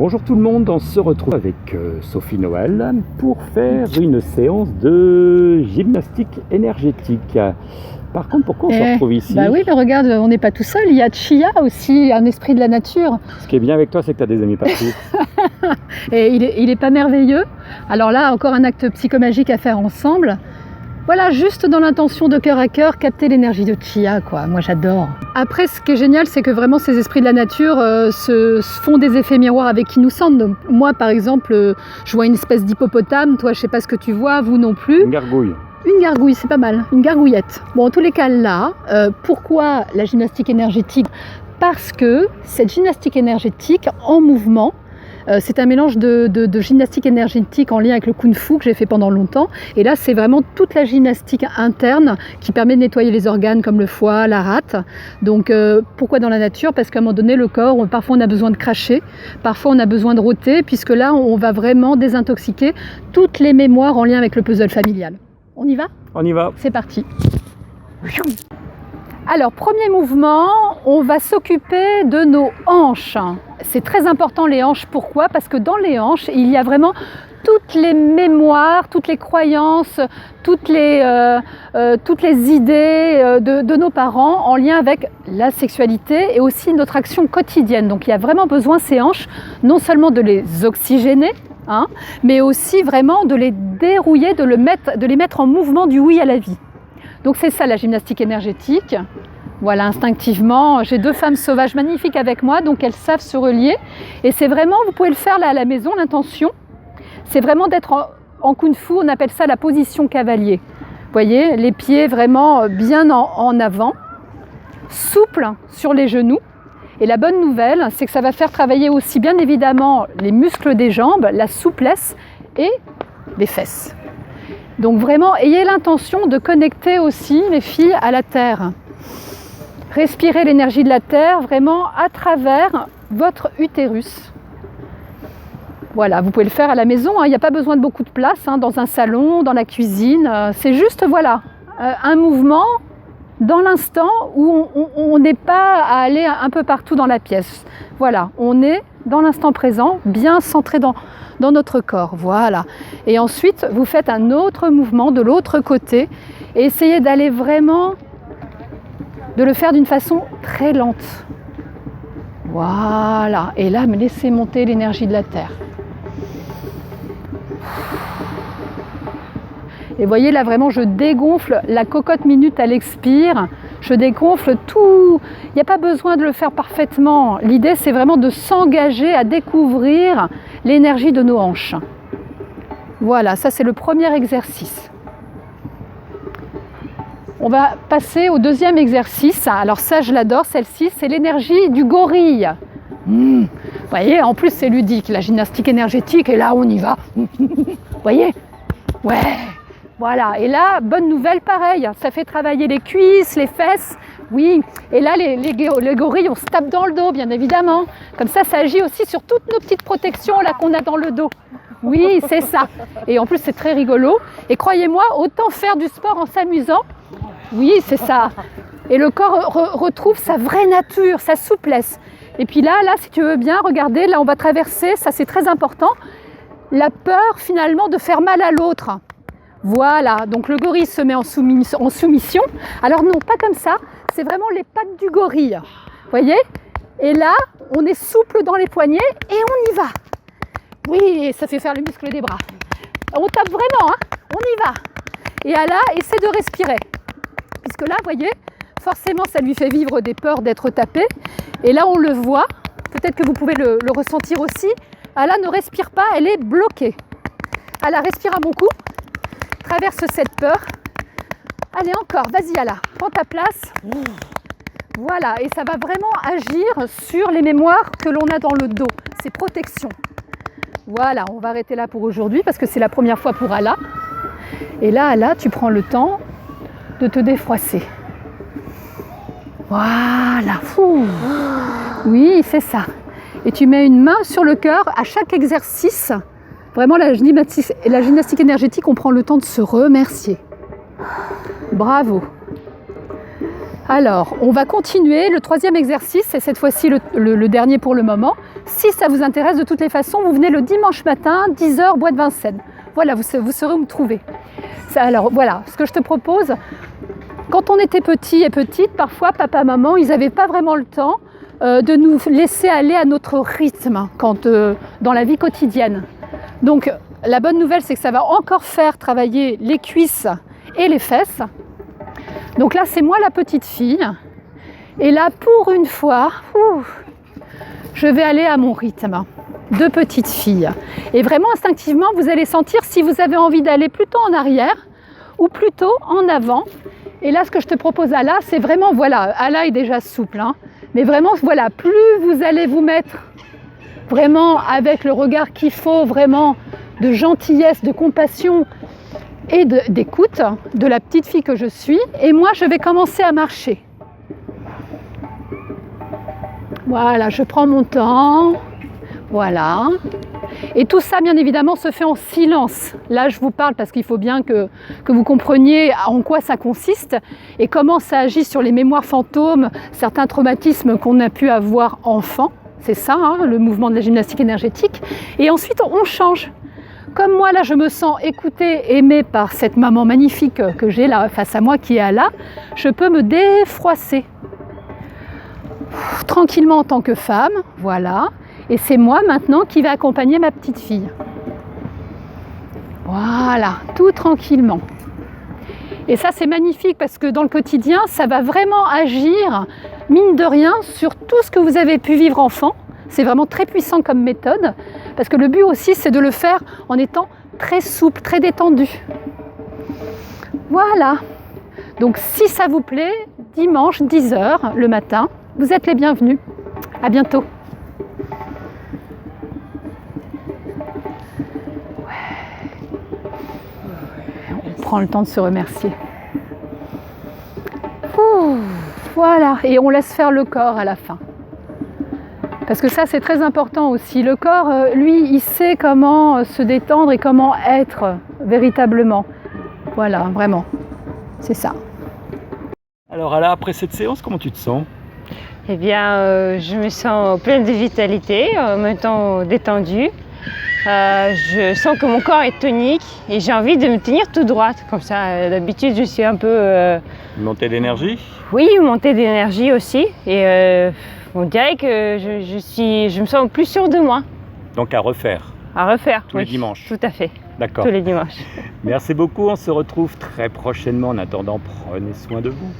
Bonjour tout le monde, on se retrouve avec Sophie Noël pour faire une séance de gymnastique énergétique. Par contre, pourquoi on se retrouve ici? Bah oui, mais regarde, on n'est pas tout seul, il y a Chia aussi, un esprit de la nature. Ce qui est bien avec toi, c'est que tu as des amis partout. Et il est pas merveilleux. Alors là, encore un acte psychomagique à faire ensemble. Voilà, juste dans l'intention de cœur à cœur, capter l'énergie de Chia, quoi. Moi, j'adore. Après, ce qui est génial, c'est que vraiment ces esprits de la nature se font des effets miroirs avec qui nous sommes. Donc, moi, par exemple, je vois une espèce d'hippopotame. Toi, je sais pas ce que tu vois, vous non plus. Une gargouille. Une gargouille, c'est pas mal. Une gargouillette. Bon, en tous les cas, là, pourquoi la gymnastique énergétique? Parce que cette gymnastique énergétique en mouvement, c'est un mélange de gymnastique énergétique en lien avec le Kung Fu que j'ai fait pendant longtemps. Et là, c'est vraiment toute la gymnastique interne qui permet de nettoyer les organes comme le foie, la rate. Donc, pourquoi dans la nature? Parce qu'à un moment donné, le corps, parfois on a besoin de cracher, parfois on a besoin de rôter, puisque là, on va vraiment désintoxiquer toutes les mémoires en lien avec le puzzle familial. On y va? On y va. C'est parti. Alors, premier mouvement, on va s'occuper de nos hanches. C'est très important les hanches, pourquoi? Parce que dans les hanches, il y a vraiment toutes les mémoires, toutes les croyances, toutes les idées de nos parents en lien avec la sexualité et aussi notre action quotidienne. Donc il y a vraiment besoin, ces hanches, non seulement de les oxygéner, mais aussi vraiment de les dérouiller, de les mettre en mouvement du oui à la vie. Donc c'est ça la gymnastique énergétique. Voilà, instinctivement, j'ai deux femmes sauvages magnifiques avec moi, donc elles savent se relier. Et c'est vraiment, vous pouvez le faire là à la maison, l'intention, c'est vraiment d'être en Kung Fu, on appelle ça la position cavalier. Vous voyez, les pieds vraiment bien en avant, souples sur les genoux. Et la bonne nouvelle, c'est que ça va faire travailler aussi bien évidemment les muscles des jambes, la souplesse et les fesses. Donc vraiment, ayez l'intention de connecter aussi les filles à la terre. Respirez l'énergie de la terre vraiment à travers votre utérus. Voilà, vous pouvez le faire à la maison, il n'y a pas besoin de beaucoup de place, dans un salon, dans la cuisine. C'est juste, voilà, un mouvement dans l'instant où on n'est pas à aller un peu partout dans la pièce. Voilà, on est dans l'instant présent, bien centré dans notre corps. Voilà. Et ensuite, vous faites un autre mouvement de l'autre côté et essayez d'aller vraiment de le faire d'une façon très lente. Voilà. Et là, me laissez monter l'énergie de la terre. Et voyez là vraiment je dégonfle la cocotte minute à l'expire, je dégonfle tout, il n'y a pas besoin de le faire parfaitement, l'idée c'est vraiment de s'engager à découvrir l'énergie de nos hanches. Voilà, ça c'est le premier exercice. On va passer au deuxième exercice, alors ça je l'adore, celle-ci c'est l'énergie du gorille. Vous voyez, en plus c'est ludique, la gymnastique énergétique et là on y va. Vous voyez? Ouais. Voilà, et là, bonne nouvelle, pareil, ça fait travailler les cuisses, les fesses, oui. Et là, les gorilles, on se tape dans le dos, bien évidemment. Comme ça agit aussi sur toutes nos petites protections là qu'on a dans le dos. Oui, c'est ça. Et en plus, c'est très rigolo. Et croyez-moi, autant faire du sport en s'amusant. Oui, c'est ça. Et le corps retrouve sa vraie nature, sa souplesse. Et puis là, si tu veux bien, regardez, là, on va traverser, ça c'est très important, la peur finalement de faire mal à l'autre. Voilà, donc le gorille se met en soumission. Alors non, pas comme ça, c'est vraiment les pattes du gorille. Vous voyez? Et là, on est souple dans les poignets et on y va. Oui, ça fait faire le muscle des bras. On tape vraiment, on y va. Et là, essaie de respirer. Puisque là, vous voyez, forcément, ça lui fait vivre des peurs d'être tapé. Et là, on le voit. Peut-être que vous pouvez le ressentir aussi. Là, ne respire pas, elle est bloquée. Respire à mon cou. Traverse cette peur. Allez, encore, vas-y, prends ta place. Voilà, et ça va vraiment agir sur les mémoires que l'on a dans le dos, ces protections. Voilà, on va arrêter là pour aujourd'hui parce que c'est la première fois pour Ala. Et là, tu prends le temps de te défroisser. Voilà. Fou. Oui, c'est ça. Et tu mets une main sur le cœur à chaque exercice. Vraiment, la gymnastique énergétique, on prend le temps de se remercier. Bravo. Alors, on va continuer. Le troisième exercice, c'est cette fois-ci le dernier pour le moment. Si ça vous intéresse, de toutes les façons, vous venez le dimanche matin, 10h, bois de Vincennes. Voilà, vous saurez où me trouver. Alors voilà, ce que je te propose, quand on était petit et petite, parfois papa, maman, ils n'avaient pas vraiment le temps de nous laisser aller à notre rythme dans la vie quotidienne. Donc la bonne nouvelle, c'est que ça va encore faire travailler les cuisses et les fesses. Donc là, c'est moi la petite fille. Et là, pour une fois, je vais aller à mon rythme de petite fille. Et vraiment instinctivement, vous allez sentir si vous avez envie d'aller plutôt en arrière ou plutôt en avant. Et là, ce que je te propose, Ala, c'est vraiment, voilà, Ala est déjà souple, hein, mais vraiment, voilà, plus vous allez vous mettre vraiment avec le regard qu'il faut, vraiment de gentillesse, de compassion et d'écoute de la petite fille que je suis. Et moi, je vais commencer à marcher. Voilà, je prends mon temps. Voilà. Et tout ça, bien évidemment, se fait en silence. Là, je vous parle parce qu'il faut bien que vous compreniez en quoi ça consiste et comment ça agit sur les mémoires fantômes, certains traumatismes qu'on a pu avoir enfant. C'est ça, hein, le mouvement de la gymnastique énergétique. Et ensuite, on change. Comme moi, là, je me sens écoutée, aimée par cette maman magnifique que j'ai là face à moi, qui est là, je peux me défroisser. Tranquillement en tant que femme, voilà. Et c'est moi maintenant qui vais accompagner ma petite fille. Voilà, tout tranquillement. Et ça, c'est magnifique parce que dans le quotidien, ça va vraiment agir, mine de rien, sur tout ce que vous avez pu vivre enfant. C'est vraiment très puissant comme méthode parce que le but aussi, c'est de le faire en étant très souple, très détendu. Voilà. Donc, si ça vous plaît, dimanche, 10h le matin, vous êtes les bienvenus. À bientôt. On prend le temps de se remercier. Voilà, et on laisse faire le corps à la fin. Parce que ça, c'est très important aussi. Le corps, lui, il sait comment se détendre et comment être véritablement. Voilà, vraiment. C'est ça. Alors Ala, après cette séance, comment tu te sens? Eh bien, je me sens pleine de vitalité, en même temps détendue. Je sens que mon corps est tonique et j'ai envie de me tenir tout droite. Comme ça, d'habitude, je suis un peu... Montée d'énergie? Oui, montée d'énergie aussi. Et on dirait que je me sens plus sûre de moi. Donc à refaire? À refaire, tous les dimanches? Tout à fait. D'accord. Tous les dimanches. Merci beaucoup, on se retrouve très prochainement. En attendant, prenez soin de vous.